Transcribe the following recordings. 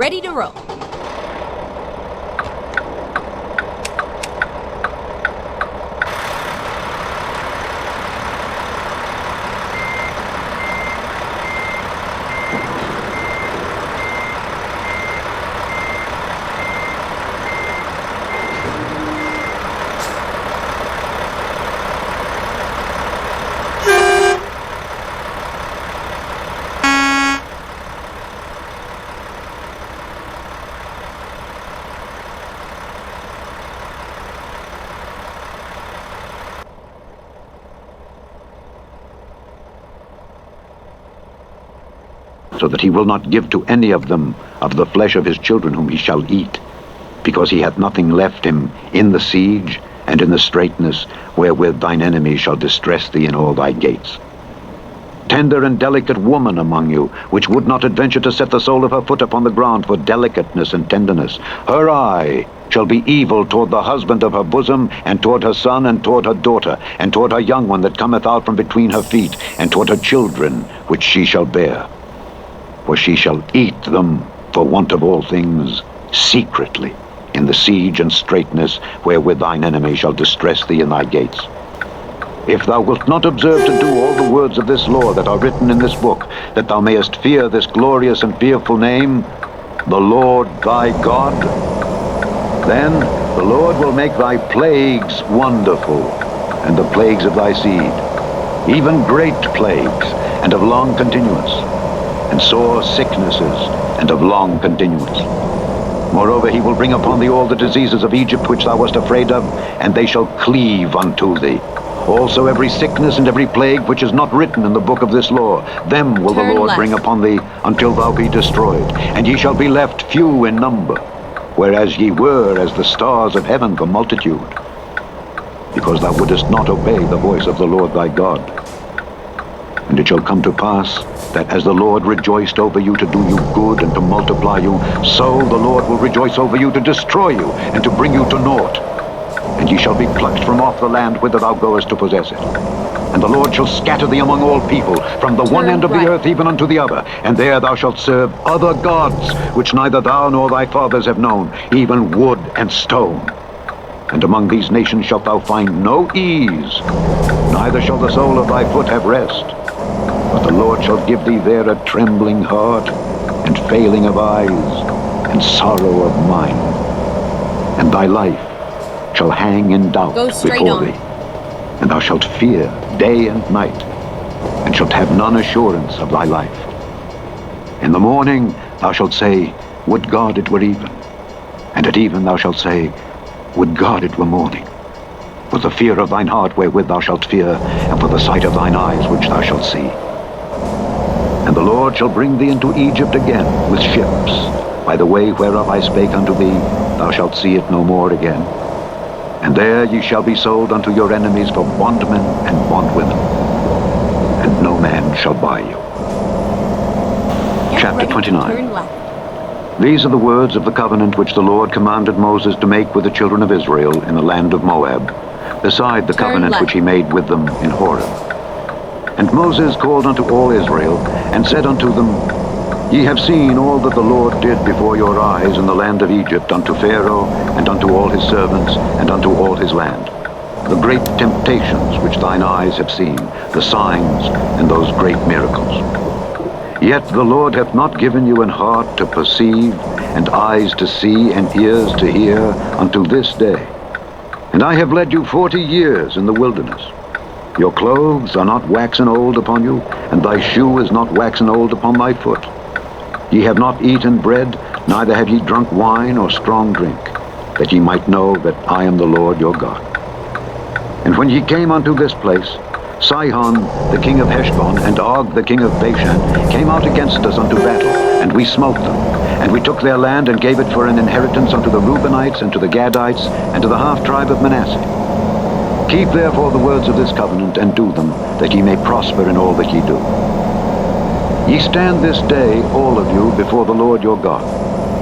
ready to roll. So that he will not give to any of them of the flesh of his children whom he shall eat, because he hath nothing left him in the siege and in the straitness wherewith thine enemies shall distress thee in all thy gates. Tender and delicate woman among you, which would not adventure to set the sole of her foot upon the ground for delicateness and tenderness, her eye shall be evil toward the husband of her bosom, and toward her son, and toward her daughter, and toward her young one that cometh out from between her feet, and toward her children which she shall bear. For she shall eat them for want of all things secretly in the siege and straitness wherewith thine enemy shall distress thee in thy gates. If thou wilt not observe to do all the words of this law that are written in this book, that thou mayest fear this glorious and fearful name, the Lord thy God, then the Lord will make thy plagues wonderful, and the plagues of thy seed, even great plagues, and of long continuance, and sore sicknesses, and of long continuance. Moreover, he will bring upon thee all the diseases of Egypt which thou wast afraid of, and they shall cleave unto thee. Also every sickness and every plague which is not written in the book of this law, them will the Lord bring upon thee until thou be destroyed, and ye shall be left few in number, whereas ye were as the stars of heaven for multitude, because thou wouldest not obey the voice of the Lord thy God. And it shall come to pass that as the Lord rejoiced over you to do you good and to multiply you, so the Lord will rejoice over you to destroy you and to bring you to naught. And ye shall be plucked from off the land whither thou goest to possess it. And the Lord shall scatter thee among all people, from the one end of the earth even unto the other. And there thou shalt serve other gods, which neither thou nor thy fathers have known, even wood and stone. And among these nations shalt thou find no ease, neither shall the sole of thy foot have rest. But the Lord shall give thee there a trembling heart, and failing of eyes, and sorrow of mind. And thy life shall hang in doubt before thee, and thou shalt fear day and night, and shalt have none assurance of thy life. In the morning thou shalt say, Would God it were even. And at even thou shalt say, Would God it were morning. For the fear of thine heart wherewith thou shalt fear, and for the sight of thine eyes which thou shalt see. And the Lord shall bring thee into Egypt again with ships. By the way whereof I spake unto thee, thou shalt see it no more again. And there ye shall be sold unto your enemies for bondmen and bondwomen, and no man shall buy you. Chapter 29. These are the words of the covenant which the Lord commanded Moses to make with the children of Israel in the land of Moab, beside the covenant which he made with them in Horeb. And Moses called unto all Israel, and said unto them, Ye have seen all that the Lord did before your eyes in the land of Egypt unto Pharaoh, and unto all his servants, and unto all his land. The great temptations which thine eyes have seen, the signs, and those great miracles. Yet the Lord hath not given you an heart to perceive, and eyes to see, and ears to hear, unto this day. And I have led you 40 years in the wilderness. Your clothes are not waxen old upon you, and thy shoe is not waxen old upon thy foot. Ye have not eaten bread, neither have ye drunk wine or strong drink, that ye might know that I am the Lord your God. And when ye came unto this place, Sihon the king of Heshbon and Og the king of Bashan came out against us unto battle, and we smote them. And we took their land and gave it for an inheritance unto the Reubenites, and to the Gadites, and to the half-tribe of Manasseh. Keep therefore the words of this covenant, and do them, that ye may prosper in all that ye do. Ye stand this day, all of you, before the Lord your God,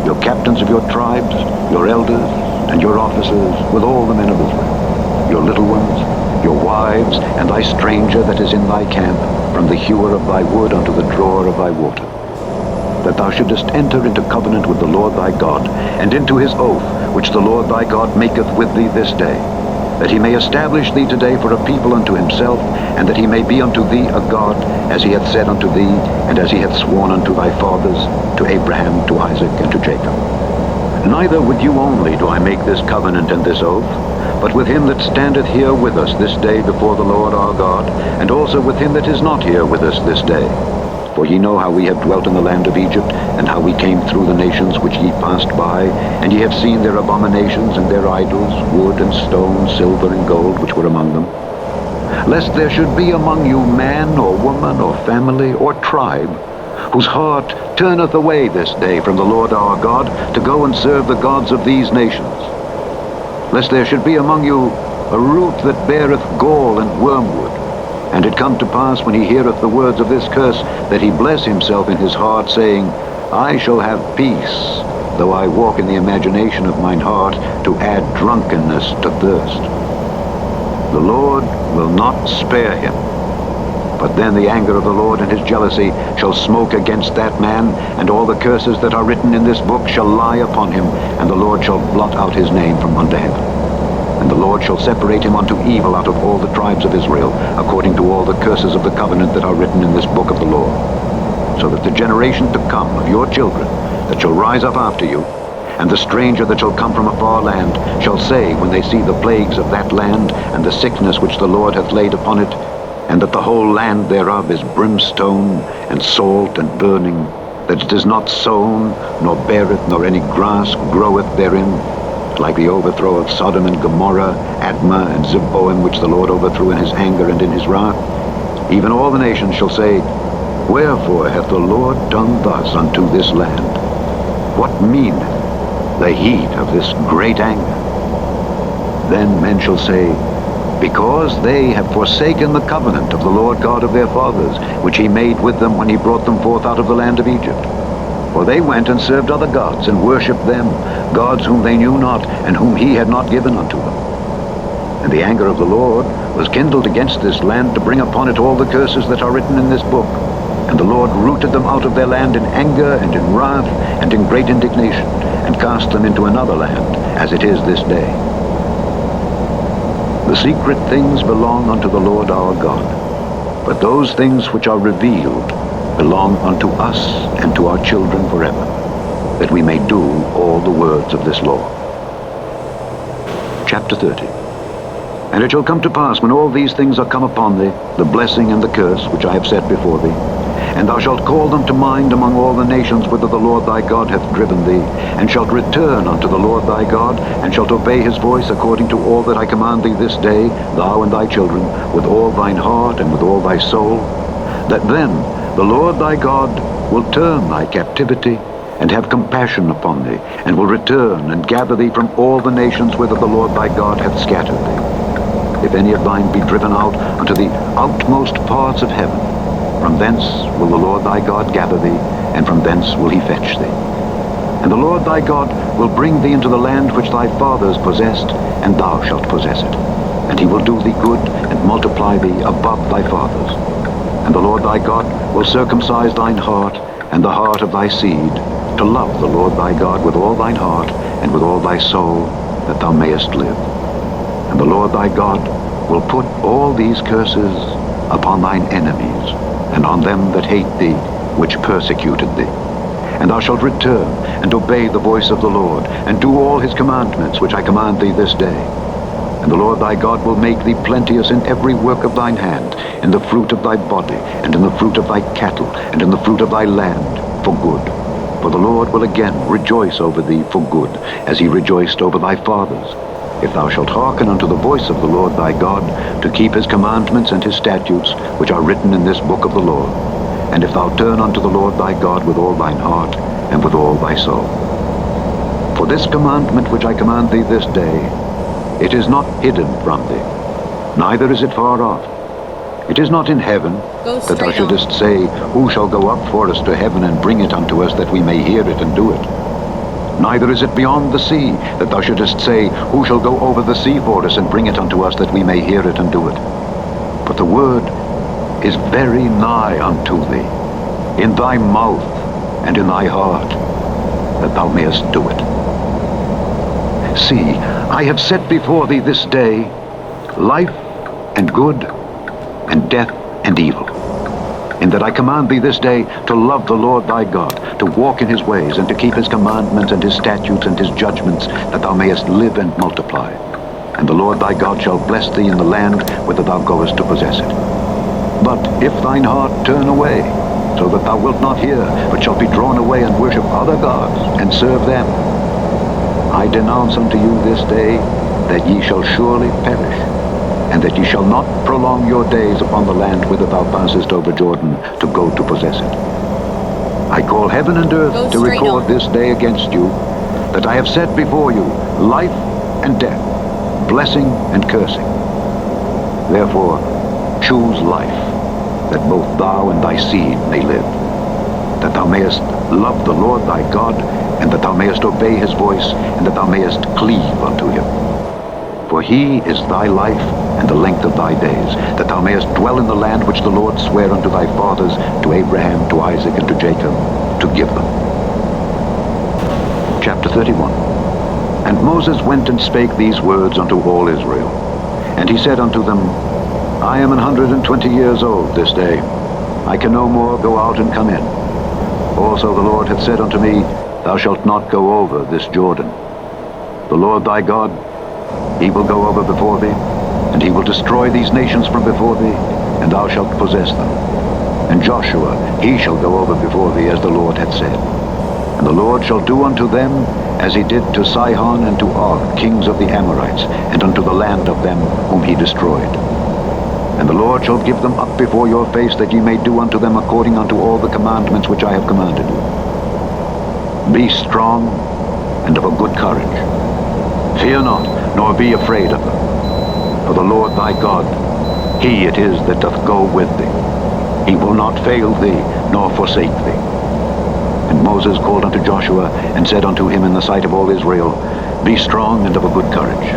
your captains of your tribes, your elders, and your officers, with all the men of Israel, your little ones, your wives, and thy stranger that is in thy camp, from the hewer of thy wood unto the drawer of thy water. that thou shouldest enter into covenant with the Lord thy God, and into his oath, which the Lord thy God maketh with thee this day, that he may establish thee today for a people unto himself, and that he may be unto thee a God, as he hath said unto thee, and as he hath sworn unto thy fathers, to Abraham, to Isaac, and to Jacob. Neither with you only do I make this covenant and this oath, but with him that standeth here with us this day before the Lord our God, and also with him that is not here with us this day. For ye know how we have dwelt in the land of Egypt, and how we came through the nations which ye passed by, and ye have seen their abominations and their idols, wood and stone, silver and gold, which were among them. Lest there should be among you man or woman or family or tribe, whose heart turneth away this day from the Lord our God, to go and serve the gods of these nations. Lest there should be among you a root that beareth gall and wormwood, and it come to pass, when he heareth the words of this curse, that he bless himself in his heart, saying, I shall have peace, though I walk in the imagination of mine heart, to add drunkenness to thirst. The Lord will not spare him, but then the anger of the Lord and his jealousy shall smoke against that man, and all the curses that are written in this book shall lie upon him, and the Lord shall blot out his name from under heaven. And the Lord shall separate him unto evil out of all the tribes of Israel, according to all the curses of the covenant that are written in this book of the law. So that the generation to come of your children that shall rise up after you, and the stranger that shall come from a far land, shall say, when they see the plagues of that land, and the sickness which the Lord hath laid upon it, and that the whole land thereof is brimstone, and salt, and burning, that it is not sown, nor beareth, nor any grass groweth therein, like the overthrow of Sodom and Gomorrah, Admah and Zeboim, which the Lord overthrew in his anger and in his wrath, even all the nations shall say, Wherefore hath the Lord done thus unto this land? What meaneth the heat of this great anger? Then men shall say, Because they have forsaken the covenant of the Lord God of their fathers, which he made with them when he brought them forth out of the land of Egypt. For they went and served other gods, and worshipped them, gods whom they knew not, and whom he had not given unto them. And the anger of the Lord was kindled against this land, to bring upon it all the curses that are written in this book. And the Lord rooted them out of their land in anger, and in wrath, and in great indignation, and cast them into another land, as it is this day. The secret things belong unto the Lord our God, but those things which are revealed belong unto us and to our children forever, that we may do all the words of this law. Chapter 30. And it shall come to pass, when all these things are come upon thee, the blessing and the curse which I have set before thee, and thou shalt call them to mind among all the nations whither the Lord thy God hath driven thee, and shalt return unto the Lord thy God, and shalt obey his voice according to all that I command thee this day, thou and thy children, with all thine heart and with all thy soul, that then the Lord thy God will turn thy captivity, and have compassion upon thee, and will return and gather thee from all the nations whither the Lord thy God hath scattered thee. If any of thine be driven out unto the outmost parts of heaven, from thence will the Lord thy God gather thee, and from thence will he fetch thee. And the Lord thy God will bring thee into the land which thy fathers possessed, and thou shalt possess it. And he will do thee good, and multiply thee above thy fathers. And the Lord thy God will circumcise thine heart, and the heart of thy seed, to love the Lord thy God with all thine heart, and with all thy soul, that thou mayest live. And the Lord thy God will put all these curses upon thine enemies, and on them that hate thee, which persecuted thee. And thou shalt return, and obey the voice of the Lord, and do all his commandments which I command thee this day. And the Lord thy God will make thee plenteous in every work of thine hand, in the fruit of thy body, and in the fruit of thy cattle, and in the fruit of thy land, for good. For the Lord will again rejoice over thee for good, as he rejoiced over thy fathers, if thou shalt hearken unto the voice of the Lord thy God, to keep his commandments and his statutes, which are written in this book of the law, and if thou turn unto the Lord thy God with all thine heart, and with all thy soul. For this commandment which I command thee this day, it is not hidden from thee, neither is it far off. It is not in heaven, that thou shouldest say, Who shall go up for us to heaven, and bring it unto us, that we may hear it and do it? Neither is it beyond the sea, that thou shouldest say, Who shall go over the sea for us, and bring it unto us, that we may hear it and do it? But the word is very nigh unto thee, in thy mouth and in thy heart, that thou mayest do it. See, I have set before thee this day life and good, and death and evil, in that I command thee this day to love the Lord thy God, to walk in his ways, and to keep his commandments and his statutes and his judgments, that thou mayest live and multiply. And the Lord thy God shall bless thee in the land whither thou goest to possess it. But if thine heart turn away, so that thou wilt not hear, but shalt be drawn away and worship other gods, and serve them, I denounce unto you this day that ye shall surely perish, and that ye shall not prolong your days upon the land whither thou passest over Jordan to go to possess it. I call heaven and earth to record this day against you, that I have set before you life and death, blessing and cursing. Therefore, choose life, that both thou and thy seed may live, that thou mayest love the Lord thy God, and that thou mayest obey his voice, and that thou mayest cleave unto him. For he is thy life and the length of thy days, that thou mayest dwell in the land which the Lord sware unto thy fathers, to Abraham, to Isaac, and to Jacob, to give them. Chapter 31. And Moses went and spake these words unto all Israel. And he said unto them, I am 120 years old this day. I can no more go out and come in. Also the Lord hath said unto me, Thou shalt not go over this Jordan. The Lord thy God, he will go over before thee, and he will destroy these nations from before thee, and thou shalt possess them. And Joshua, he shall go over before thee, as the Lord hath said. And the Lord shall do unto them as he did to Sihon and to Og, kings of the Amorites, and unto the land of them whom he destroyed. And the Lord shall give them up before your face, that ye may do unto them according unto all the commandments which I have commanded you. Be strong and of a good courage. Fear not, nor be afraid of them. For the Lord thy God, he it is that doth go with thee. He will not fail thee, nor forsake thee. And Moses called unto Joshua, and said unto him in the sight of all Israel, Be strong and of a good courage.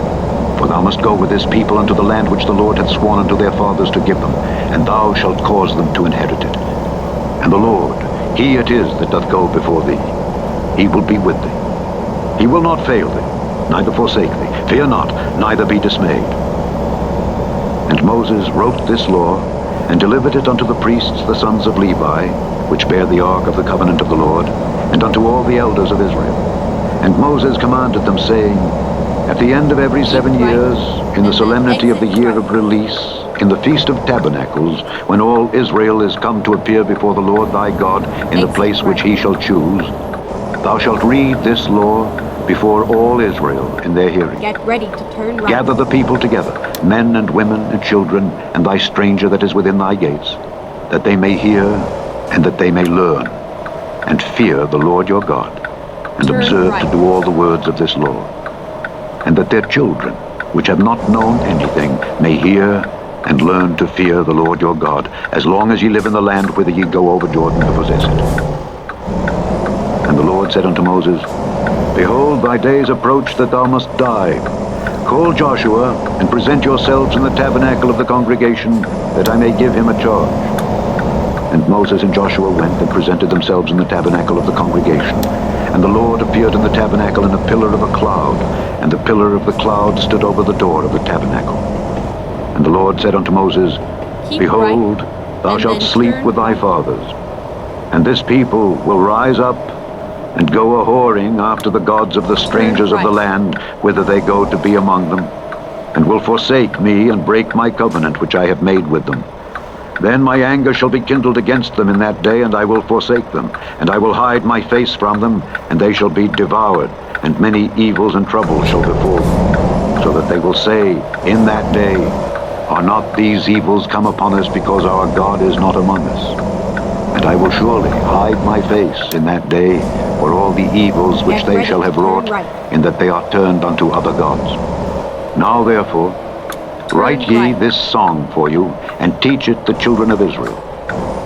For thou must go with this people unto the land which the Lord hath sworn unto their fathers to give them, and thou shalt cause them to inherit it. And the Lord, he it is that doth go before thee. He will be with thee. He will not fail thee, neither forsake thee. Fear not, neither be dismayed. And Moses wrote this law, and delivered it unto the priests, the sons of Levi, which bear the ark of the covenant of the Lord, and unto all the elders of Israel. And Moses commanded them, saying, At the end of every 7 years, in the solemnity of the year of release, in the feast of tabernacles, when all Israel is come to appear before the Lord thy God in the place which he shall choose, thou shalt read this law before all Israel in their hearing. Get ready to turn right. Gather the people together, men and women and children, and thy stranger that is within thy gates, that they may hear and that they may learn, and fear the Lord your God, and observe to do all the words of this law, and that their children, which have not known anything, may hear and learn to fear the Lord your God, as long as ye live in the land whither ye go over Jordan to possess it. And the Lord said unto Moses, Behold, thy days approach that thou must die. Call Joshua, and present yourselves in the tabernacle of the congregation, that I may give him a charge. And Moses and Joshua went and presented themselves in the tabernacle of the congregation. And the Lord appeared in the tabernacle in a pillar of a cloud, and the pillar of the cloud stood over the door of the tabernacle. And the Lord said unto Moses, Behold, thou shalt sleep with thy fathers, and this people will rise up and go a-whoring after the gods of the strangers of the land, whither they go to be among them, and will forsake me and break my covenant which I have made with them. Then my anger shall be kindled against them in that day, and I will forsake them, and I will hide my face from them, and they shall be devoured, and many evils and troubles shall befall them, so that they will say in that day, Are not these evils come upon us because our God is not among us? And I will surely hide my face in that day for all the evils which they shall have wrought, in that they are turned unto other gods. Now therefore, write ye this song for you, and teach it the children of Israel.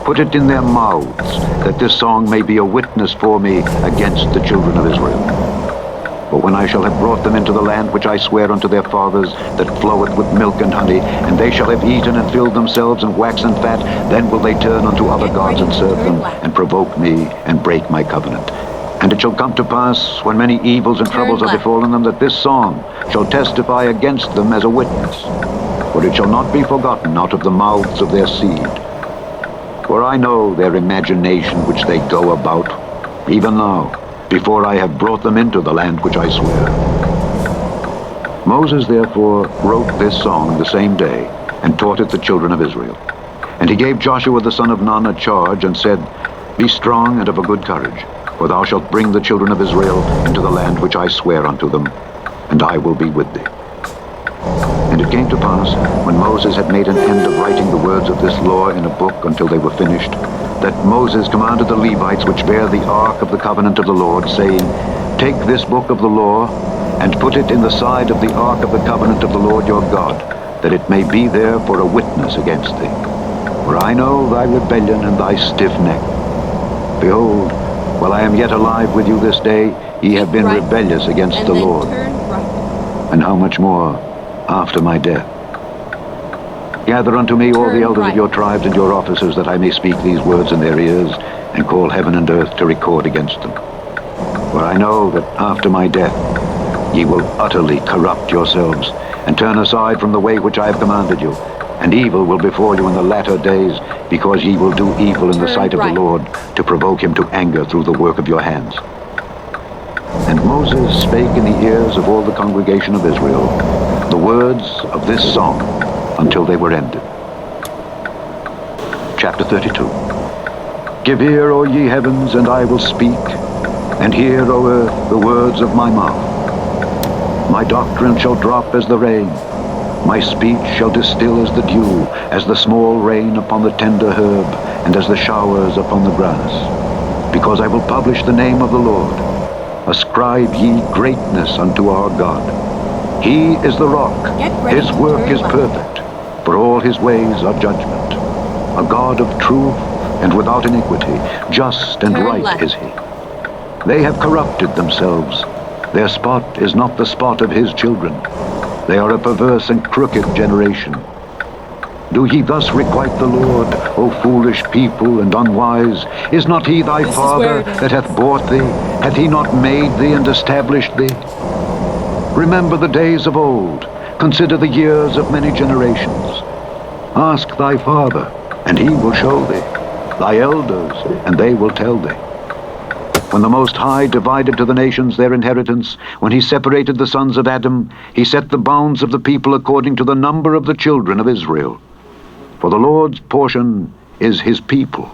Put it in their mouths, that this song may be a witness for me against the children of Israel. For when I shall have brought them into the land which I swear unto their fathers, that floweth with milk and honey, and they shall have eaten and filled themselves and waxen fat, then will they turn unto other gods and serve them, and provoke me, and break my covenant. And it shall come to pass, when many evils and troubles are befallen them, that this song shall testify against them as a witness. For it shall not be forgotten out of the mouths of their seed. For I know their imagination which they go about, even now, before I have brought them into the land which I swear. Moses therefore wrote this song the same day, and taught it the children of Israel. And he gave Joshua the son of Nun a charge, and said, Be strong and of a good courage, for thou shalt bring the children of Israel into the land which I swear unto them, and I will be with thee. And it came to pass, when Moses had made an end of writing the words of this law in a book until they were finished, that Moses commanded the Levites which bear the ark of the covenant of the Lord, saying, Take this book of the law, and put it in the side of the ark of the covenant of the Lord your God, that it may be there for a witness against thee. For I know thy rebellion and thy stiff neck. Behold, while I am yet alive with you this day, ye have been rebellious against the Lord. And how much more after my death? Gather unto me all the elders of your tribes and your officers, that I may speak these words in their ears, and call heaven and earth to record against them. For I know that after my death ye will utterly corrupt yourselves, and turn aside from the way which I have commanded you, and evil will befall you in the latter days, because ye will do evil in the sight of the Lord, to provoke him to anger through the work of your hands. And Moses spake in the ears of all the congregation of Israel the words of this song until they were ended. Chapter 32. Give ear, O ye heavens, and I will speak, and hear, O earth, the words of my mouth. My doctrine shall drop as the rain, my speech shall distill as the dew, as the small rain upon the tender herb, and as the showers upon the grass. Because I will publish the name of the Lord. Ascribe ye greatness unto our God. He is the rock, his work is perfect, for all his ways are judgment. A God of truth and without iniquity, just and right is he. They have corrupted themselves. Their spot is not the spot of his children. They are a perverse and crooked generation. Do ye thus requite the Lord, O foolish people and unwise? Is not he thy father that hath bought thee? Hath he not made thee and established thee? Remember the days of old. Consider the years of many generations. Ask thy father, and he will show thee, thy elders, and they will tell thee. When the Most High divided to the nations their inheritance, when he separated the sons of Adam, he set the bounds of the people according to the number of the children of Israel. For the Lord's portion is his people.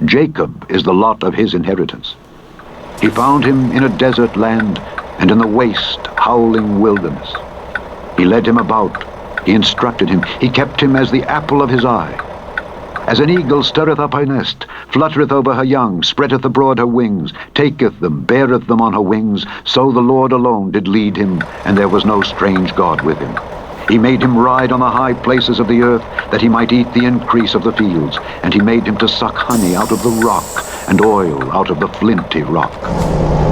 Jacob is the lot of his inheritance. He found him in a desert land and in the waste, howling wilderness. He led him about, he instructed him, he kept him as the apple of his eye. As an eagle stirreth up her nest, fluttereth over her young, spreadeth abroad her wings, taketh them, beareth them on her wings, so the Lord alone did lead him, and there was no strange God with him. He made him ride on the high places of the earth, that he might eat the increase of the fields, and he made him to suck honey out of the rock, and oil out of the flinty rock,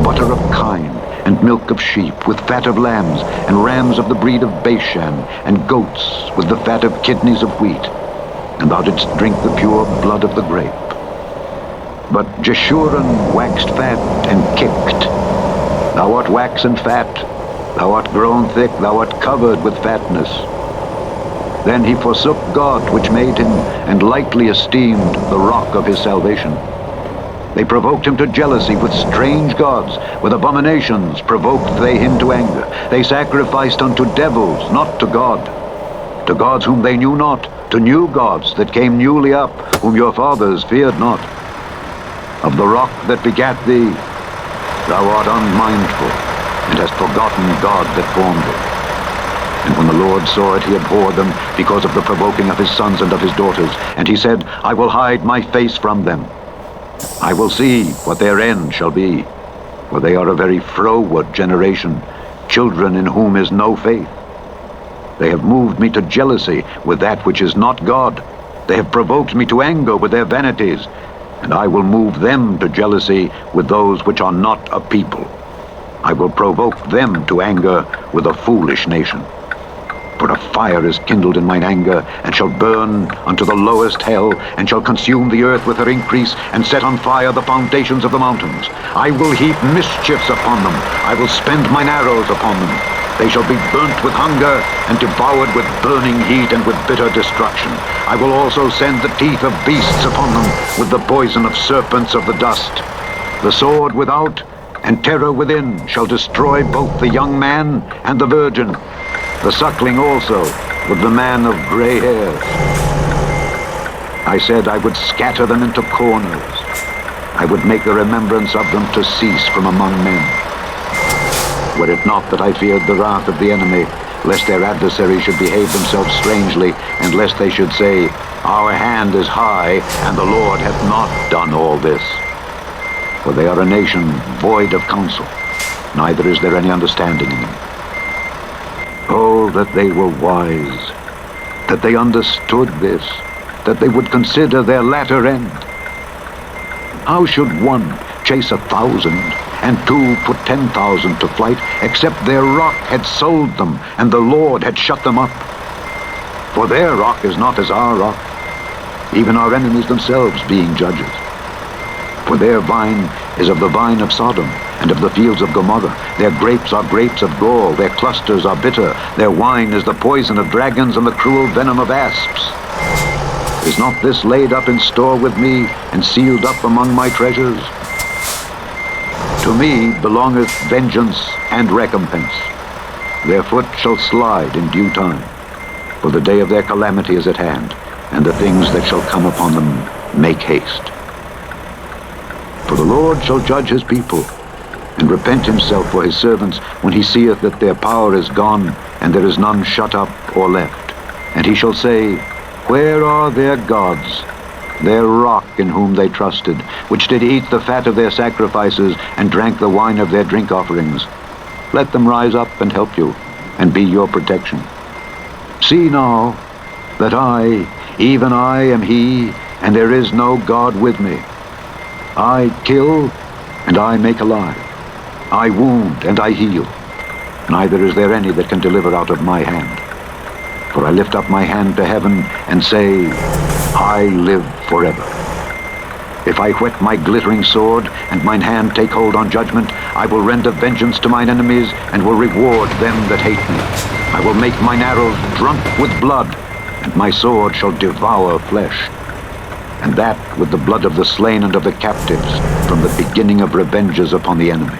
butter of kine, and milk of sheep, with fat of lambs, and rams of the breed of Bashan, and goats with the fat of kidneys of wheat. And thou didst drink the pure blood of the grape. But Jeshurun waxed fat and kicked. Thou art waxen fat, thou art grown thick, thou art covered with fatness. Then he forsook God which made him, and lightly esteemed the rock of his salvation. They provoked him to jealousy with strange gods, with abominations provoked they him to anger. They sacrificed unto devils, not to God, to gods whom they knew not, to new gods that came newly up, whom your fathers feared not. Of the rock that begat thee, thou art unmindful, and hast forgotten God that formed thee. And when the Lord saw it, he abhorred them, because of the provoking of his sons and of his daughters. And he said, I will hide my face from them. I will see what their end shall be. For they are a very froward generation, children in whom is no faith. They have moved me to jealousy with that which is not God. They have provoked me to anger with their vanities, and I will move them to jealousy with those which are not a people. I will provoke them to anger with a foolish nation. For a fire is kindled in mine anger, and shall burn unto the lowest hell, and shall consume the earth with her increase, and set on fire the foundations of the mountains. I will heap mischiefs upon them. I will spend mine arrows upon them. They shall be burnt with hunger, and devoured with burning heat, and with bitter destruction. I will also send the teeth of beasts upon them, with the poison of serpents of the dust. The sword without, and terror within, shall destroy both the young man and the virgin, the suckling also, with the man of gray hairs. I said I would scatter them into corners. I would make the remembrance of them to cease from among men. Were it not that I feared the wrath of the enemy, lest their adversaries should behave themselves strangely, and lest they should say, Our hand is high, and the Lord hath not done all this. For they are a nation void of counsel, neither is there any understanding in them. Oh, that they were wise, that they understood this, that they would consider their latter end. How should one chase 1,000, and two put 10,000 to flight, except their rock had sold them, and the Lord had shut them up? For their rock is not as our rock, even our enemies themselves being judges. For their vine is of the vine of Sodom, and of the fields of Gomorrah. Their grapes are grapes of gall, their clusters are bitter. Their wine is the poison of dragons, and the cruel venom of asps. Is not this laid up in store with me, and sealed up among my treasures? To me belongeth vengeance and recompense. Their foot shall slide in due time, for the day of their calamity is at hand, and the things that shall come upon them make haste. For the Lord shall judge his people, and repent himself for his servants, when he seeth that their power is gone, and there is none shut up or left. And he shall say, Where are their gods, their rock in whom they trusted, which did eat the fat of their sacrifices, and drank the wine of their drink offerings? Let them rise up and help you, and be your protection. See now, that I, even I, am he, and there is no God with me. I kill, and I make alive. I wound, and I heal. Neither is there any that can deliver out of my hand. For I lift up my hand to heaven, and say, I live forever. If I whet my glittering sword, and mine hand take hold on judgment, I will render vengeance to mine enemies, and will reward them that hate me. I will make mine arrows drunk with blood, and my sword shall devour flesh. And that with the blood of the slain and of the captives, from the beginning of revenges upon the enemy.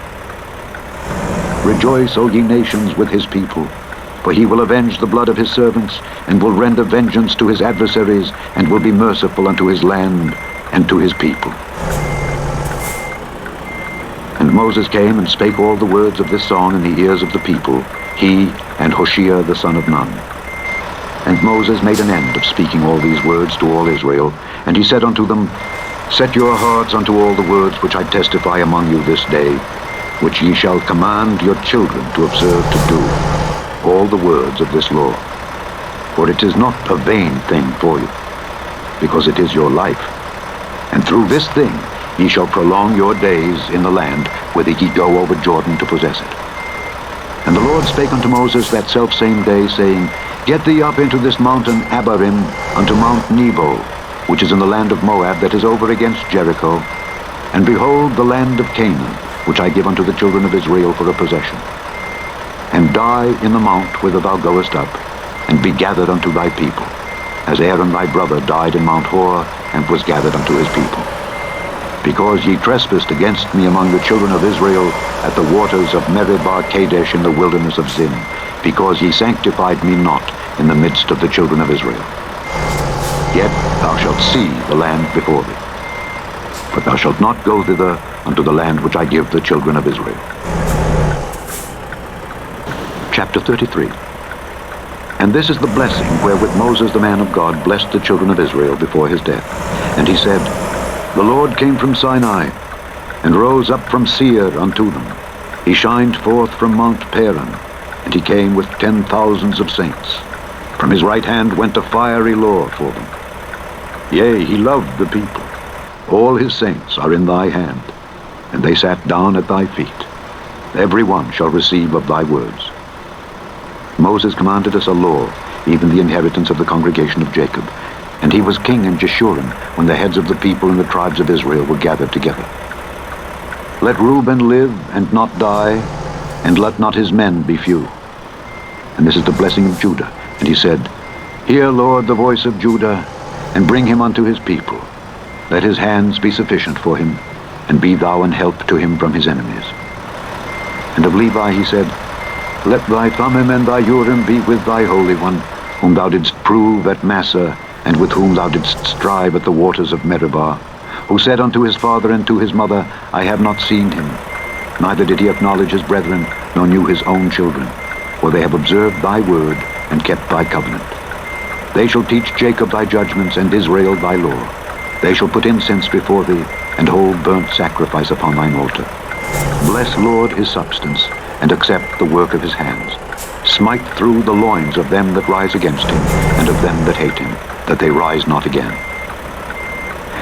Rejoice, O ye nations, with his people, for he will avenge the blood of his servants, and will render vengeance to his adversaries, and will be merciful unto his land and to his people. And Moses came and spake all the words of this song in the ears of the people, he and Hoshea the son of Nun. And Moses made an end of speaking all these words to all Israel, and he said unto them, Set your hearts unto all the words which I testify among you this day, which ye shall command your children to observe to do, all the words of this law. For it is not a vain thing for you, because it is your life. And through this thing ye shall prolong your days in the land, whither ye go over Jordan to possess it. And the Lord spake unto Moses that selfsame day, saying, Get thee up into this mountain Abarim, unto Mount Nebo, which is in the land of Moab, that is over against Jericho, and behold the land of Canaan, which I give unto the children of Israel for a possession. And die in the mount whither thou goest up, and be gathered unto thy people, as Aaron thy brother died in Mount Hor, and was gathered unto his people. Because ye trespassed against me among the children of Israel at the waters of Meribah Kadesh in the wilderness of Zin, because ye sanctified me not in the midst of the children of Israel. Yet thou shalt see the land before thee, but thou shalt not go thither unto the land which I give the children of Israel. Chapter 33. And this is the blessing wherewith Moses the man of God blessed the children of Israel before his death. And he said, The Lord came from Sinai, and rose up from Seir unto them. He shined forth from Mount Paran, and he came with 10,000s of saints. From his right hand went a fiery law for them. Yea, he loved the people. All his saints are in thy hand, and they sat down at thy feet. every one shall receive of thy words. Moses commanded us a law, even the inheritance of the congregation of Jacob. And he was king in Jeshurun when the heads of the people and the tribes of Israel were gathered together. Let Reuben live and not die, and let not his men be few. And this is the blessing of Judah. And he said, Hear, Lord, the voice of Judah, and bring him unto his people. Let his hands be sufficient for him, and be thou an help to him from his enemies. And of Levi he said, Let thy Thummim and thy Urim be with thy Holy One, whom thou didst prove at Massah, and with whom thou didst strive at the waters of Meribah, who said unto his father and to his mother, I have not seen him. Neither did he acknowledge his brethren, nor knew his own children. For they have observed thy word, and kept thy covenant. They shall teach Jacob thy judgments, and Israel thy law. They shall put incense before thee, and hold burnt sacrifice upon thine altar. Bless, Lord, his substance, and accept the work of his hands. Smite through the loins of them that rise against him, and of them that hate him, that they rise not again.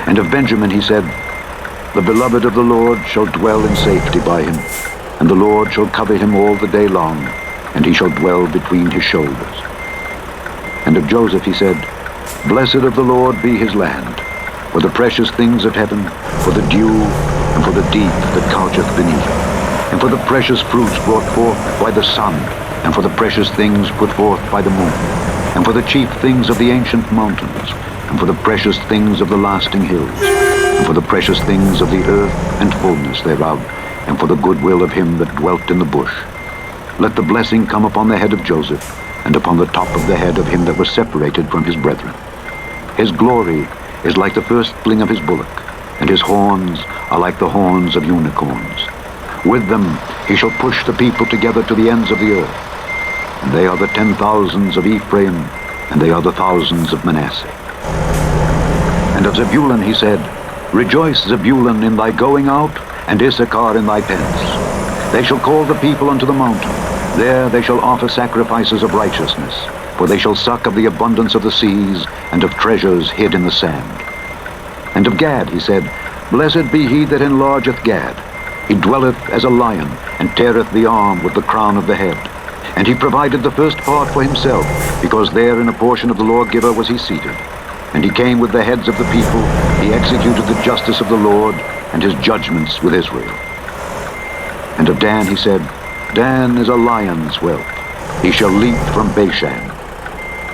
And of Benjamin he said, The beloved of the Lord shall dwell in safety by him, and the Lord shall cover him all the day long, and he shall dwell between his shoulders. And of Joseph he said, Blessed of the Lord be his land, for the precious things of heaven, for the dew, and for the deep that coucheth beneath, and for the precious fruits brought forth by the sun, and for the precious things put forth by the moon, and for the chief things of the ancient mountains, and for the precious things of the lasting hills, and for the precious things of the earth and fullness thereof, and for the goodwill of him that dwelt in the bush. Let the blessing come upon the head of Joseph, and upon the top of the head of him that was separated from his brethren. His glory is like the firstling of his bullock, and his horns are like the horns of unicorns. With them he shall push the people together to the ends of the earth. And they are the 10,000s of Ephraim, and they are the thousands of Manasseh. And of Zebulun he said, Rejoice, Zebulun, in thy going out, and Issachar in thy tents. They shall call the people unto the mountain. There they shall offer sacrifices of righteousness, for they shall suck of the abundance of the seas, and of treasures hid in the sand. And of Gad he said, Blessed be he that enlargeth Gad. He dwelleth as a lion, and teareth the arm with the crown of the head. And he provided the first part for himself, because there in a portion of the lawgiver was he seated. And he came with the heads of the people, he executed the justice of the Lord, and his judgments with Israel. And of Dan he said, Dan is a lion's whelp, he shall leap from Bashan.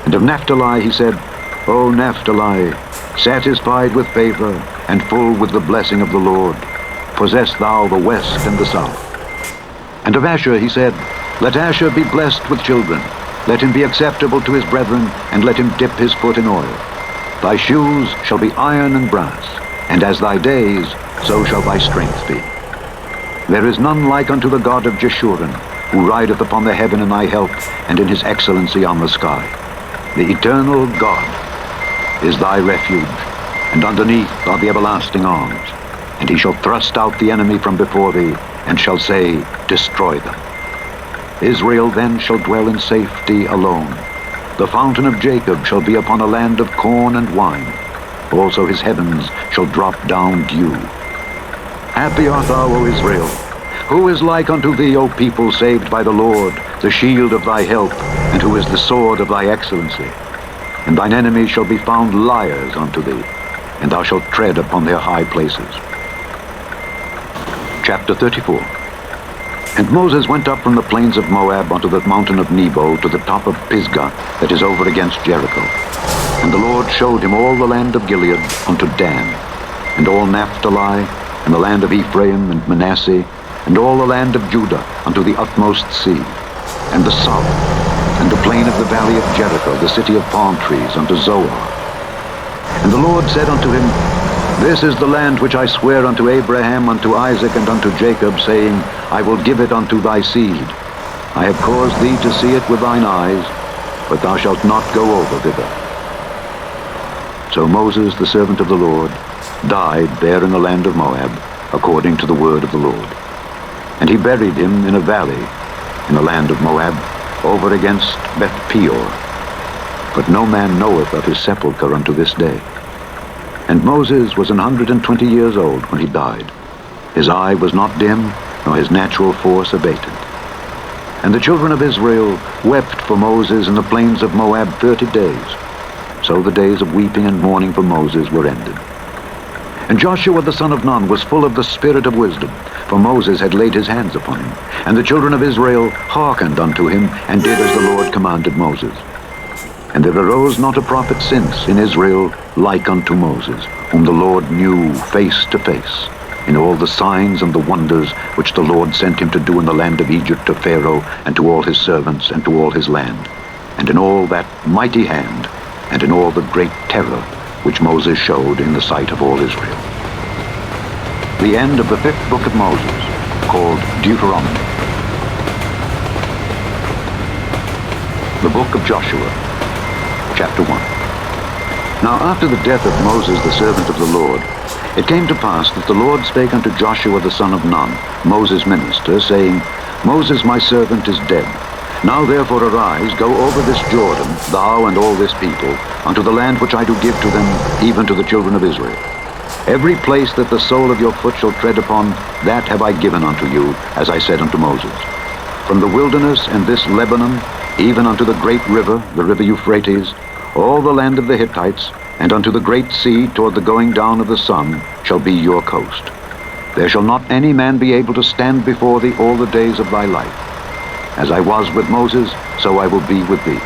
And of Naphtali he said, O Naphtali, satisfied with favor, and full with the blessing of the Lord, possess thou the west and the south. And of Asher he said, Let Asher be blessed with children, let him be acceptable to his brethren, and let him dip his foot in oil. Thy shoes shall be iron and brass, and as thy days, so shall thy strength be. There is none like unto the God of Jeshurun, who rideth upon the heaven in thy help, and in his excellency on the sky. The eternal God is thy refuge, and underneath are the everlasting arms. And he shall thrust out the enemy from before thee, and shall say, Destroy them. Israel then shall dwell in safety alone. The fountain of Jacob shall be upon a land of corn and wine. Also his heavens shall drop down dew. Happy art thou, O Israel! Who is like unto thee, O people saved by the Lord, the shield of thy help, and who is the sword of thy excellency? And thine enemies shall be found liars unto thee, and thou shalt tread upon their high places. Chapter 34. And Moses went up from the plains of Moab unto the mountain of Nebo to the top of Pisgah that is over against Jericho. And the Lord showed him all the land of Gilead unto Dan, and all Naphtali, and the land of Ephraim and Manasseh, and all the land of Judah unto the utmost sea, and the south, and the plain of the valley of Jericho, the city of palm trees, unto Zoar. And the Lord said unto him, This is the land which I swear unto Abraham, unto Isaac, and unto Jacob, saying, I will give it unto thy seed. I have caused thee to see it with thine eyes, but thou shalt not go over thither. So Moses, the servant of the Lord, died there in the land of Moab, according to the word of the Lord. And he buried him in a valley in the land of Moab, over against Beth Peor. But no man knoweth of his sepulchre unto this day. And Moses was 120 years old when he died. His eye was not dim, nor his natural force abated. And the children of Israel wept for Moses in the plains of Moab 30 days. So the days of weeping and mourning for Moses were ended. And Joshua the son of Nun was full of the spirit of wisdom, for Moses had laid his hands upon him. And the children of Israel hearkened unto him, and did as the Lord commanded Moses. And there arose not a prophet since in Israel like unto Moses, whom the Lord knew face to face, in all the signs and the wonders which the Lord sent him to do in the land of Egypt to Pharaoh, and to all his servants, and to all his land, and in all that mighty hand, and in all the great terror which Moses showed in the sight of all Israel. The end of the 5th book of Moses, called Deuteronomy. The book of Joshua, chapter 1. Now after the death of Moses the servant of the Lord, it came to pass that the Lord spake unto Joshua the son of Nun, Moses' minister, saying, Moses my servant is dead. Now therefore arise, go over this Jordan, thou and all this people, unto the land which I do give to them, even to the children of Israel. Every place that the sole of your foot shall tread upon, that have I given unto you, as I said unto Moses. From the wilderness and this Lebanon, even unto the great river, the river Euphrates, all the land of the Hittites, and unto the great sea toward the going down of the sun, shall be your coast. There shall not any man be able to stand before thee all the days of thy life. As I was with Moses, so I will be with thee.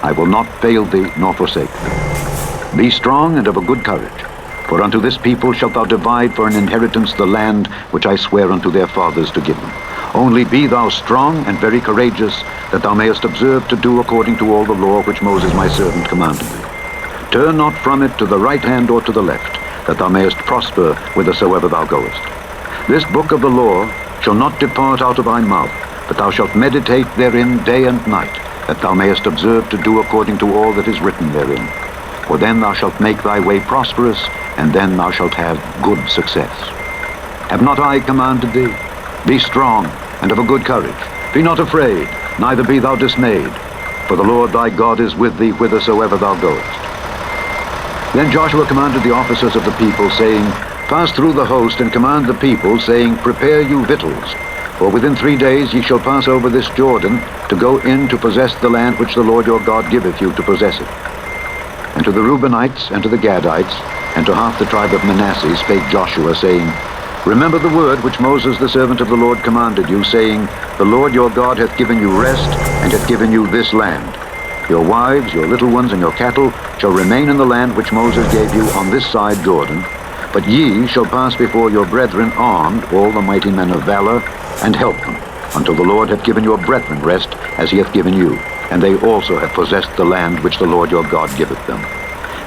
I will not fail thee nor forsake thee. Be strong and of a good courage, for unto this people shalt thou divide for an inheritance the land which I swear unto their fathers to give them. Only be thou strong and very courageous, that thou mayest observe to do according to all the law which Moses my servant commanded thee. Turn not from it to the right hand or to the left, that thou mayest prosper whithersoever thou goest. This book of the law shall not depart out of thy mouth, but thou shalt meditate therein day and night, that thou mayest observe to do according to all that is written therein. For then thou shalt make thy way prosperous, and then thou shalt have good success. Have not I commanded thee? Be strong and of a good courage. Be not afraid, neither be thou dismayed, for the Lord thy God is with thee whithersoever thou goest. Then Joshua commanded the officers of the people, saying, Pass through the host, and command the people, saying, Prepare you victuals, for within 3 days ye shall pass over this Jordan, to go in to possess the land which the Lord your God giveth you to possess it. And to the Reubenites, and to the Gadites, and to half the tribe of Manasseh spake Joshua, saying, Remember the word which Moses the servant of the Lord commanded you, saying, The Lord your God hath given you rest, and hath given you this land. Your wives, your little ones, and your cattle shall remain in the land which Moses gave you on this side Jordan. But ye shall pass before your brethren armed, all the mighty men of valor, and help them, until the Lord hath given your brethren rest, as he hath given you, and they also have possessed the land which the Lord your God giveth them.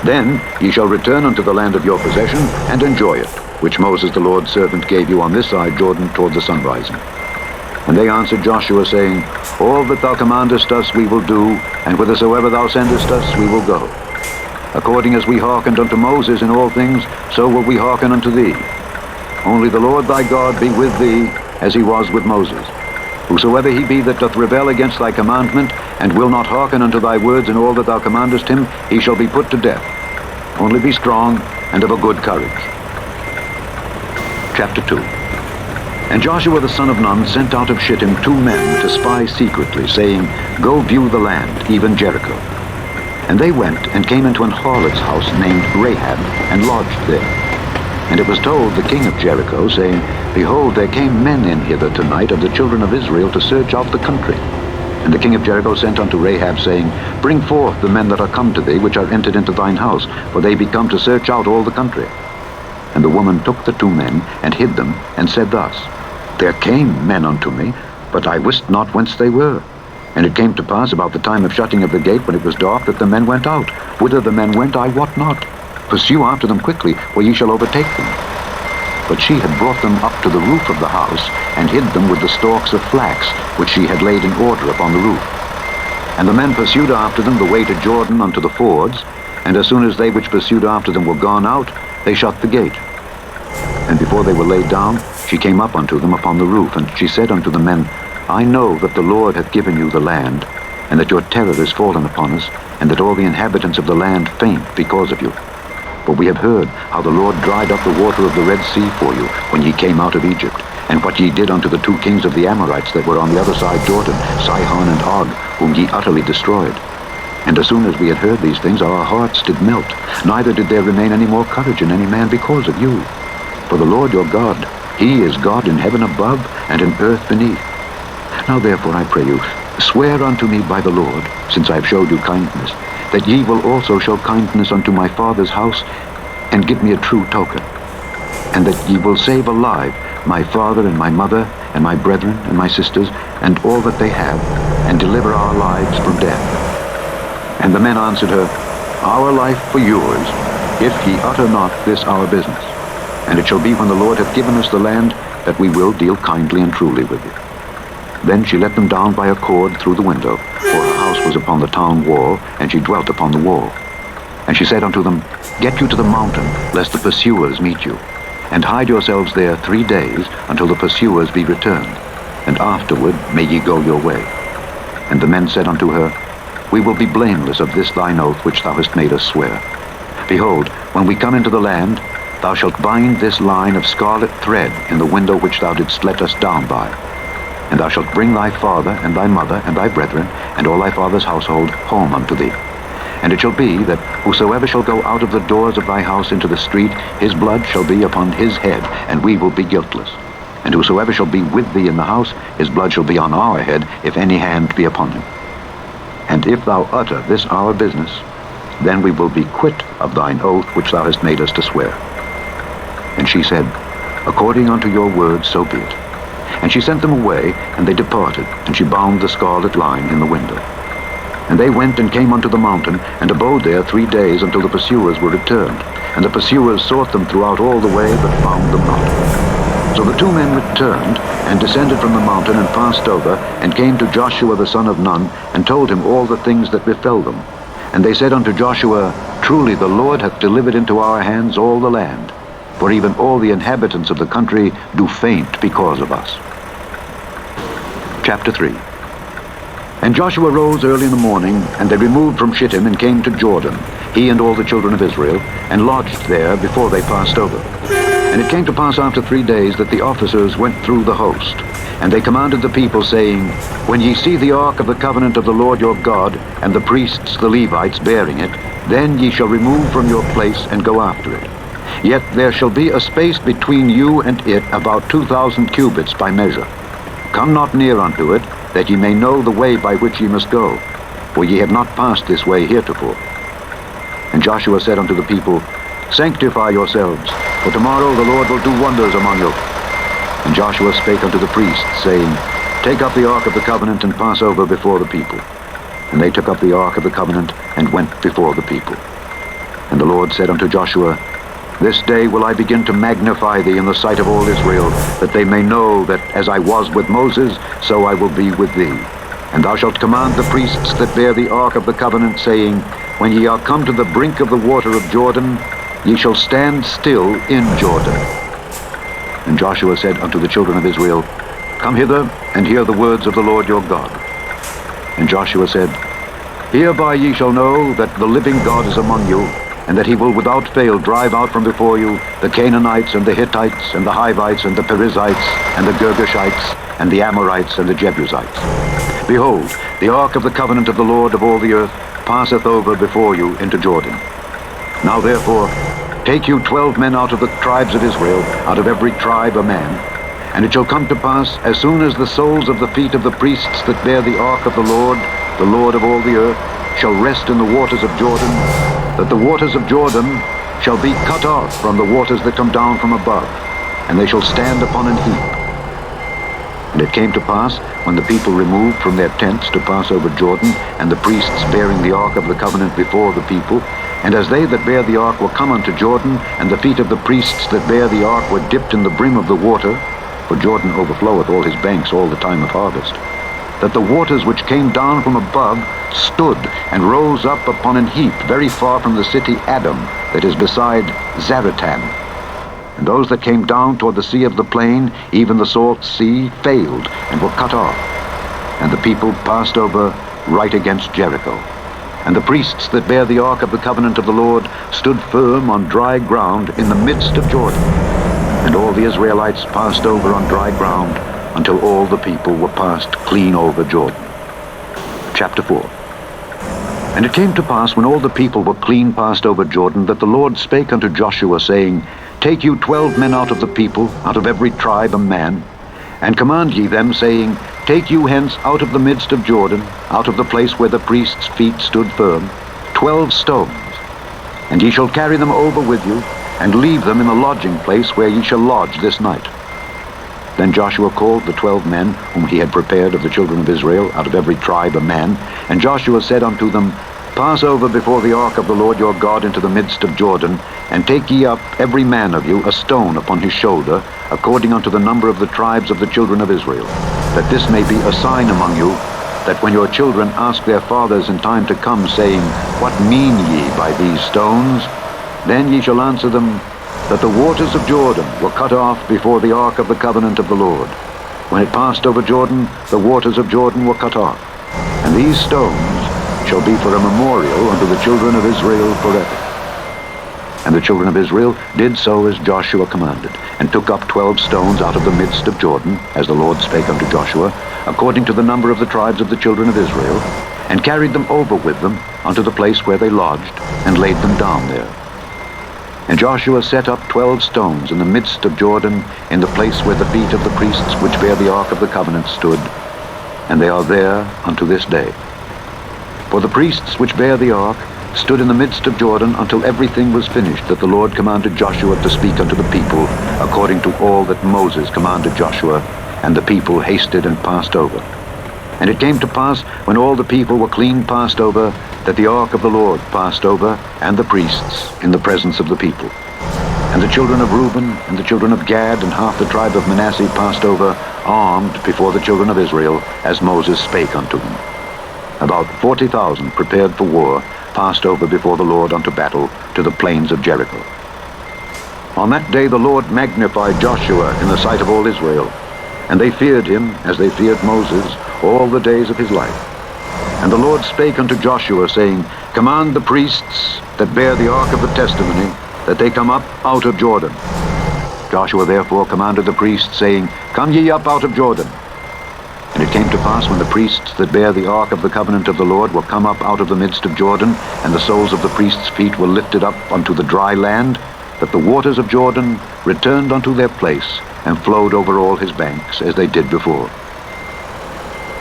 Then ye shall return unto the land of your possession, and enjoy it, which Moses the Lord's servant gave you on this side Jordan toward the sun rising. And they answered Joshua, saying, All that thou commandest us we will do, and whithersoever thou sendest us we will go. According as we hearkened unto Moses in all things, so will we hearken unto thee. Only the Lord thy God be with thee, as he was with Moses. Whosoever he be that doth rebel against thy commandment, and will not hearken unto thy words in all that thou commandest him, he shall be put to death. Only be strong and of a good courage. Chapter 2. And Joshua the son of Nun sent out of Shittim 2 men to spy secretly, saying, Go view the land, even Jericho. And they went and came into an harlot's house named Rahab, and lodged there. And it was told the king of Jericho, saying, Behold, there came men in hither tonight of the children of Israel to search out the country. And the king of Jericho sent unto Rahab, saying, Bring forth the men that are come to thee, which are entered into thine house, for they be come to search out all the country. And the woman took the 2 men, and hid them, and said thus, There came men unto me, but I wist not whence they were. And it came to pass about the time of shutting of the gate, when it was dark, that the men went out. Whither the men went, I wot not. Pursue after them quickly, or ye shall overtake them. But she had brought them up to the roof of the house, and hid them with the stalks of flax, which she had laid in order upon the roof. And the men pursued after them the way to Jordan unto the fords, and as soon as they which pursued after them were gone out, they shut the gate. And before they were laid down, she came up unto them upon the roof, and she said unto the men, I know that the Lord hath given you the land, and that your terror is fallen upon us, and that all the inhabitants of the land faint because of you. For we have heard how the Lord dried up the water of the Red Sea for you, when ye came out of Egypt, and what ye did unto the 2 kings of the Amorites that were on the other side Jordan, Sihon and Og, whom ye utterly destroyed. And as soon as we had heard these things, our hearts did melt, neither did there remain any more courage in any man because of you. For the Lord your God, he is God in heaven above and in earth beneath. Now therefore I pray you, swear unto me by the Lord, since I have showed you kindness, that ye will also show kindness unto my father's house, and give me a true token, and that ye will save alive my father and my mother and my brethren and my sisters and all that they have, and deliver our lives from death. And the men answered her, Our life for yours, if ye utter not this our business. And it shall be when the Lord hath given us the land, that we will deal kindly and truly with you. Then she let them down by a cord through the window, for her house was upon the town wall, and she dwelt upon the wall. And she said unto them, Get you to the mountain, lest the pursuers meet you, and hide yourselves there 3 days, until the pursuers be returned, and afterward may ye go your way. And the men said unto her, We will be blameless of this thine oath which thou hast made us swear. Behold, when we come into the land, thou shalt bind this line of scarlet thread in the window which thou didst let us down by. And thou shalt bring thy father and thy mother and thy brethren and all thy father's household home unto thee. And it shall be that whosoever shall go out of the doors of thy house into the street, his blood shall be upon his head, and we will be guiltless. And whosoever shall be with thee in the house, his blood shall be on our head, if any hand be upon him. And if thou utter this our business, then we will be quit of thine oath which thou hast made us to swear. And she said, According unto your word, so be it. And she sent them away, and they departed, and she bound the scarlet line in the window. And they went and came unto the mountain, and abode there 3 days, until the pursuers were returned. And the pursuers sought them throughout all the way, but found them not. So the 2 men returned, and descended from the mountain, and passed over, and came to Joshua the son of Nun, and told him all the things that befell them. And they said unto Joshua, Truly the Lord hath delivered into our hands all the land, for even all the inhabitants of the country do faint because of us. Chapter 3. And Joshua rose early in the morning, and they removed from Shittim and came to Jordan, he and all the children of Israel, and lodged there before they passed over. And it came to pass after 3 days that the officers went through the host. And they commanded the people, saying, When ye see the ark of the covenant of the Lord your God, and the priests the Levites bearing it, then ye shall remove from your place and go after it. Yet there shall be a space between you and it about 2,000 cubits by measure. Come not near unto it, that ye may know the way by which ye must go, for ye have not passed this way heretofore. And Joshua said unto the people, Sanctify yourselves, for tomorrow the Lord will do wonders among you. And Joshua spake unto the priests, saying, Take up the ark of the covenant, and pass over before the people. And they took up the ark of the covenant, and went before the people. And the Lord said unto Joshua, This day will I begin to magnify thee in the sight of all Israel, that they may know that as I was with Moses, so I will be with thee. And thou shalt command the priests that bear the ark of the covenant, saying, When ye are come to the brink of the water of Jordan, ye shall stand still in Jordan. And Joshua said unto the children of Israel, Come hither, and hear the words of the Lord your God. And Joshua said, Hereby ye shall know that the living God is among you, and that he will without fail drive out from before you the Canaanites, and the Hittites, and the Hivites, and the Perizzites, and the Girgashites, and the Amorites, and the Jebusites. Behold, the ark of the covenant of the Lord of all the earth passeth over before you into Jordan. Now therefore, take you 12 men out of the tribes of Israel, out of every tribe a man. And it shall come to pass, as soon as the soles of the feet of the priests that bear the ark of the Lord of all the earth, shall rest in the waters of Jordan, that the waters of Jordan shall be cut off from the waters that come down from above, and they shall stand upon an heap. And it came to pass, when the people removed from their tents to pass over Jordan, and the priests bearing the ark of the covenant before the people, and as they that bear the ark were come unto Jordan, and the feet of the priests that bear the ark were dipped in the brim of the water, for Jordan overfloweth all his banks all the time of harvest, that the waters which came down from above stood and rose up upon an heap very far from the city Adam, that is beside Zaratan. And those that came down toward the sea of the plain, even the salt sea, failed and were cut off. And the people passed over right against Jericho. And the priests that bear the ark of the covenant of the Lord stood firm on dry ground in the midst of Jordan. And all the Israelites passed over on dry ground until all the people were passed clean over Jordan. Chapter 4. And it came to pass, when all the people were clean passed over Jordan, that the Lord spake unto Joshua, saying, Take you 12 men out of the people, out of every tribe a man, and command ye them, saying, Take you hence out of the midst of Jordan, out of the place where the priest's feet stood firm, 12 stones, and ye shall carry them over with you, and leave them in the lodging place where ye shall lodge this night. Then Joshua called the 12 men whom he had prepared of the children of Israel, out of every tribe a man, and Joshua said unto them, Pass over before the ark of the Lord your God into the midst of Jordan, and take ye up every man of you a stone upon his shoulder, according unto the number of the tribes of the children of Israel, that this may be a sign among you, that when your children ask their fathers in time to come, saying, What mean ye by these stones? Then ye shall answer them, that the waters of Jordan were cut off before the ark of the covenant of the Lord. When it passed over Jordan, the waters of Jordan were cut off. And these stones shall be for a memorial unto the children of Israel forever. And the children of Israel did so as Joshua commanded, and took up 12 stones out of the midst of Jordan, as the Lord spake unto Joshua, according to the number of the tribes of the children of Israel, and carried them over with them unto the place where they lodged, and laid them down there. And Joshua set up 12 stones in the midst of Jordan, in the place where the feet of the priests which bear the ark of the covenant stood, and they are there unto this day. For the priests which bear the ark stood in the midst of Jordan until everything was finished that the Lord commanded Joshua to speak unto the people, according to all that Moses commanded Joshua, and the people hasted and passed over. And it came to pass, when all the people were clean passed over, that the ark of the Lord passed over, and the priests, in the presence of the people. And the children of Reuben, and the children of Gad, and half the tribe of Manasseh passed over, armed before the children of Israel, as Moses spake unto them. About 40,000 prepared for war passed over before the Lord unto battle to the plains of Jericho. On that day the Lord magnified Joshua in the sight of all Israel, and they feared him as they feared Moses all the days of his life. And the Lord spake unto Joshua, saying, Command the priests that bear the ark of the testimony, that they come up out of Jordan. Joshua therefore commanded the priests, saying, Come ye up out of Jordan. And it came to pass, when the priests that bear the ark of the covenant of the Lord were come up out of the midst of Jordan, and the soles of the priests' feet were lifted up unto the dry land, that the waters of Jordan returned unto their place, and flowed over all his banks, as they did before.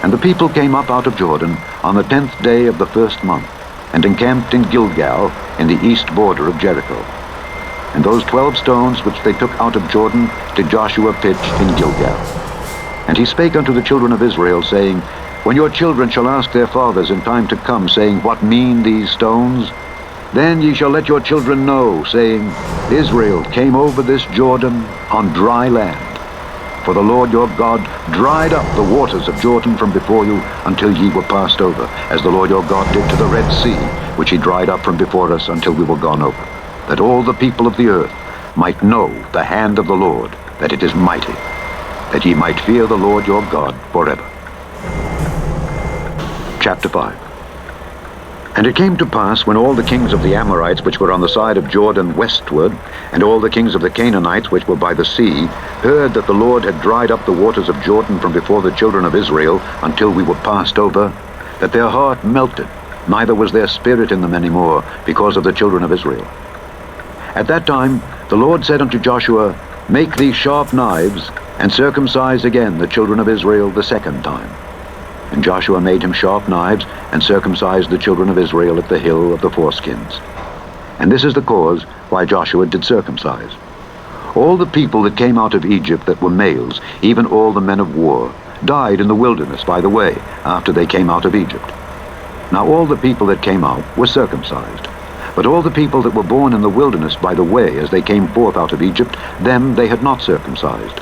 And the people came up out of Jordan on the 10th day of the first month, and encamped in Gilgal, in the east border of Jericho. And those 12 stones which they took out of Jordan did Joshua pitch in Gilgal. And he spake unto the children of Israel, saying, When your children shall ask their fathers in time to come, saying, What mean these stones? Then ye shall let your children know, saying, Israel came over this Jordan on dry land. For the Lord your God dried up the waters of Jordan from before you until ye were passed over, as the Lord your God did to the Red Sea, which he dried up from before us until we were gone over, that all the people of the earth might know the hand of the Lord, that it is mighty, that ye might fear the Lord your God forever. Chapter 5. And it came to pass, when all the kings of the Amorites which were on the side of Jordan westward, and all the kings of the Canaanites which were by the sea, heard that the Lord had dried up the waters of Jordan from before the children of Israel until we were passed over, that their heart melted, neither was there spirit in them any more, because of the children of Israel. At that time the Lord said unto Joshua, Make thee sharp knives, and circumcise again the children of Israel the second time. And Joshua made him sharp knives, and circumcised the children of Israel at the hill of the foreskins. And this is the cause why Joshua did circumcise. All the people that came out of Egypt that were males, even all the men of war, died in the wilderness by the way, after they came out of Egypt. Now all the people that came out were circumcised. But all the people that were born in the wilderness by the way, as they came forth out of Egypt, them they had not circumcised.